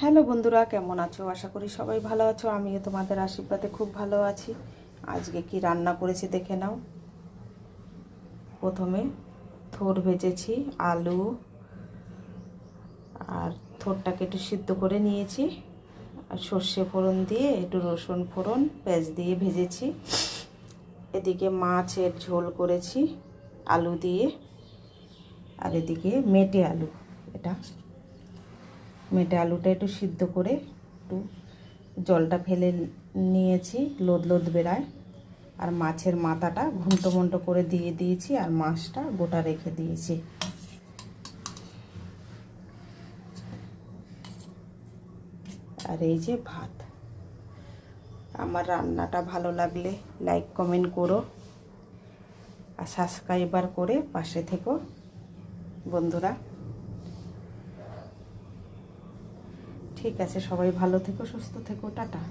Hello বন্ধুরা, কেমন আছো? আশা করি সবাই ভালো আছো। আমিও তোমাদের আশীর্বাদে খুব ভালো আছি। আজকে কি রান্না করেছি দেখে নাও। প্রথমে থোড় ভেজেছি, আলু আর থোড়টাকে একটু সিদ্ধ করে নিয়েছি, আর সর্ষে ফোড়ন দিয়ে একটু রসুন ফোড়ন পেঁয়াজ দিয়ে ভেজেছি। এদিকে মাছের ঝোল করেছি আলু দিয়ে, আর এদিকে মেটে আলু, এটা মেটে আলুটা একটু সিদ্ধ করে একটু জলটা ফেলে নিয়েছি, লোদ লোদ বেরায়। আর মাছের মাথাটা ঘন্টো মন্টো করে দিয়ে দিয়েছি, আর মাছটা গোটা রেখে দিয়েছি। আর এই যে ভাত। আমার রান্নাটা ভালো লাগলে লাইক কমেন্ট করো, আর সাবস্ক্রাইবার করে পাশে থেকো বন্ধুরা। ঠিক আছে, সবাই ভালো থেকো, সুস্থ থেকো, টাটা।